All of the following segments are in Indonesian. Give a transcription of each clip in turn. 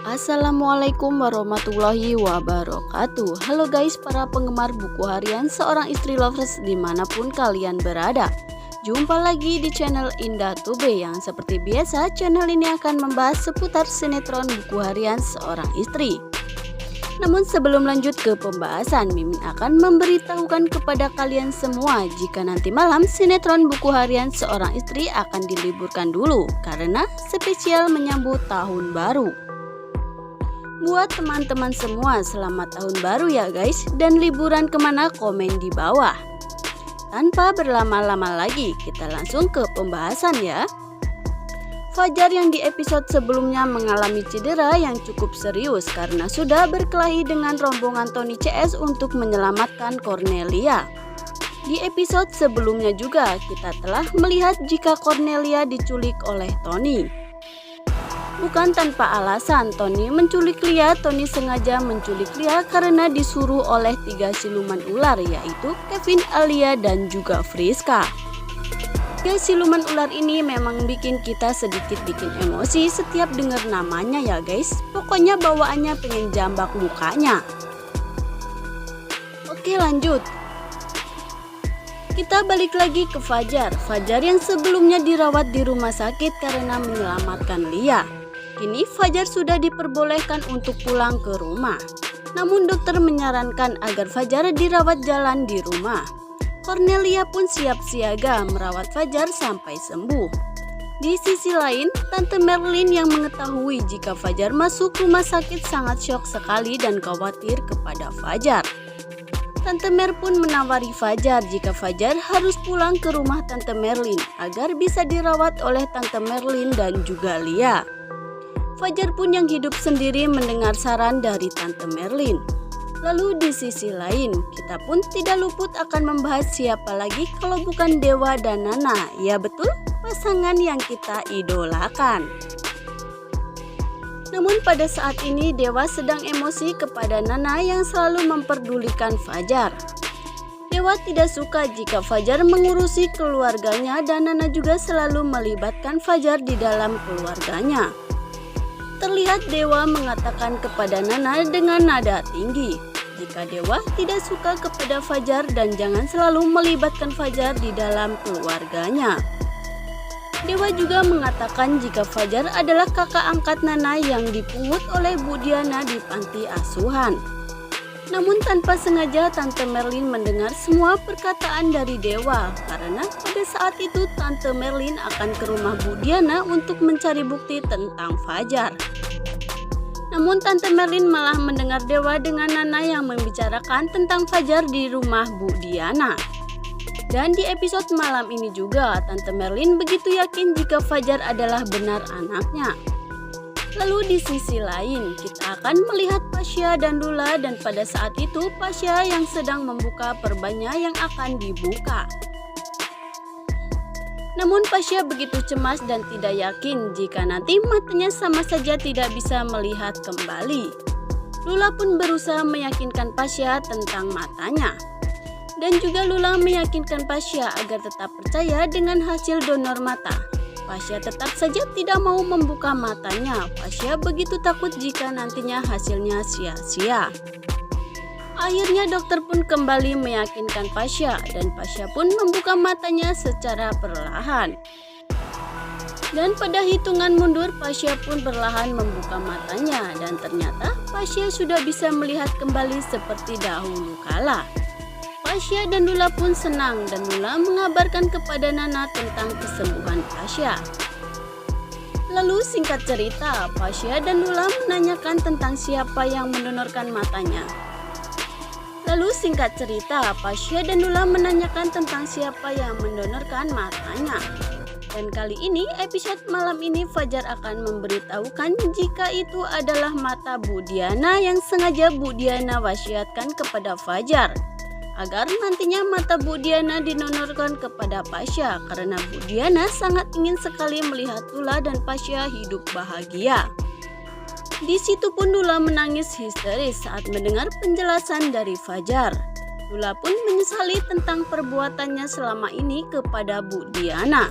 Assalamualaikum warahmatullahi wabarakatuh. Halo guys, para penggemar buku harian seorang istri lovers dimanapun kalian berada. Jumpa lagi di channel Indah Tube yang seperti biasa channel ini akan membahas seputar sinetron buku harian seorang istri. Namun sebelum lanjut ke pembahasan, Mimin akan memberitahukan kepada kalian semua jika nanti malam sinetron buku harian seorang istri akan diliburkan dulu karena spesial menyambut tahun baru. Buat teman-teman semua selamat tahun baru ya guys, dan liburan kemana komen di bawah. Tanpa berlama-lama lagi kita langsung ke pembahasan ya. Fajar yang di episode sebelumnya mengalami cedera yang cukup serius karena sudah berkelahi dengan rombongan Tony CS untuk menyelamatkan Cornelia. Di episode sebelumnya juga kita telah melihat jika Cornelia diculik oleh Tony. Bukan tanpa alasan Tony menculik Lia. Tony sengaja menculik Lia karena disuruh oleh 3 siluman ular, yaitu Kevin, Alia, dan juga Friska. 3 siluman ular ini memang bikin kita sedikit emosi setiap dengar namanya ya guys. Pokoknya bawaannya pengen jambak mukanya. Oke lanjut. Kita balik lagi ke Fajar. Fajar yang sebelumnya dirawat di rumah sakit karena menyelamatkan Lia. Kini Fajar sudah diperbolehkan untuk pulang ke rumah. Namun dokter menyarankan agar Fajar dirawat jalan di rumah. Cornelia pun siap siaga merawat Fajar sampai sembuh. Di sisi lain, Tante Merlin yang mengetahui jika Fajar masuk rumah sakit sangat syok sekali dan khawatir kepada Fajar. Tante Mer pun menawari Fajar jika Fajar harus pulang ke rumah Tante Merlin agar bisa dirawat oleh Tante Merlin dan juga Lia. Fajar pun yang hidup sendiri mendengar saran dari Tante Merlin. Lalu di sisi lain, kita pun tidak luput akan membahas siapa lagi kalau bukan Dewa dan Nana. Ya betul, pasangan yang kita idolakan. Namun pada saat ini Dewa sedang emosi kepada Nana yang selalu memperdulikan Fajar. Dewa tidak suka jika Fajar mengurusi keluarganya dan Nana juga selalu melibatkan Fajar di dalam keluarganya. Terlihat Dewa mengatakan kepada Nana dengan nada tinggi, jika Dewa tidak suka kepada Fajar dan jangan selalu melibatkan Fajar di dalam keluarganya. Dewa juga mengatakan jika Fajar adalah kakak angkat Nana yang dipungut oleh Bu Diana di panti asuhan. Namun tanpa sengaja Tante Merlin mendengar semua perkataan dari Dewa karena pada saat itu Tante Merlin akan ke rumah Bu Diana untuk mencari bukti tentang Fajar. Namun Tante Merlin malah mendengar Dewa dengan Nana yang membicarakan tentang Fajar di rumah Bu Diana. Dan di episode malam ini juga Tante Merlin begitu yakin jika Fajar adalah benar anaknya. Lalu di sisi lain kita akan melihat Pasha dan Lula, dan pada saat itu Pasha yang sedang membuka perbannya yang akan dibuka. Namun Pasha begitu cemas dan tidak yakin jika nanti matanya sama saja tidak bisa melihat kembali. Lula pun berusaha meyakinkan Pasha tentang matanya. Dan juga Lula meyakinkan Pasha agar tetap percaya dengan hasil donor mata. Pasha tetap saja tidak mau membuka matanya. Pasha begitu takut jika nantinya hasilnya sia-sia. Akhirnya dokter pun kembali meyakinkan Pasha dan Pasha pun membuka matanya secara perlahan. Dan pada hitungan mundur Pasha pun perlahan membuka matanya dan ternyata Pasha sudah bisa melihat kembali seperti dahulu kala. Pasha dan Lula pun senang dan Lula mengabarkan kepada Nana tentang kesembuhan Pasha. Lalu singkat cerita, Pasha dan Lula menanyakan tentang siapa yang mendonorkan matanya. Dan kali ini episode malam ini Fajar akan memberitahukan jika itu adalah mata Bu Diana yang sengaja Bu Diana wasiatkan kepada Fajar. Agar nantinya mata Bu Diana dinonorkan kepada Pasha karena Bu Diana sangat ingin sekali melihat Lula dan Pasha hidup bahagia. Di situ pun Lula menangis histeris saat mendengar penjelasan dari Fajar. Lula pun menyesali tentang perbuatannya selama ini kepada Bu Diana.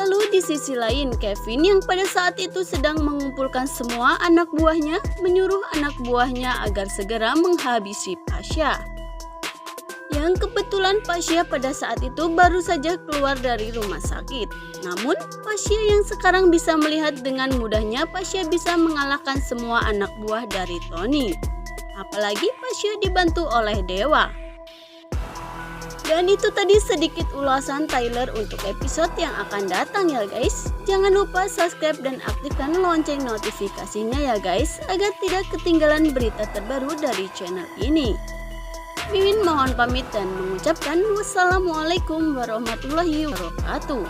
Lalu di sisi lain, Kevin yang pada saat itu sedang mengumpulkan semua anak buahnya menyuruh anak buahnya agar segera menghabisi Pasha. Yang kebetulan Pasha pada saat itu baru saja keluar dari rumah sakit. Namun Pasha yang sekarang bisa melihat dengan mudahnya Pasha bisa mengalahkan semua anak buah dari Tony. Apalagi Pasha dibantu oleh Dewa. Dan itu tadi sedikit ulasan Tyler untuk episode yang akan datang ya guys. Jangan lupa subscribe dan aktifkan lonceng notifikasinya ya guys, agar tidak ketinggalan berita terbaru dari channel ini. Mimin mohon pamit dan mengucapkan wassalamualaikum warahmatullahi wabarakatuh.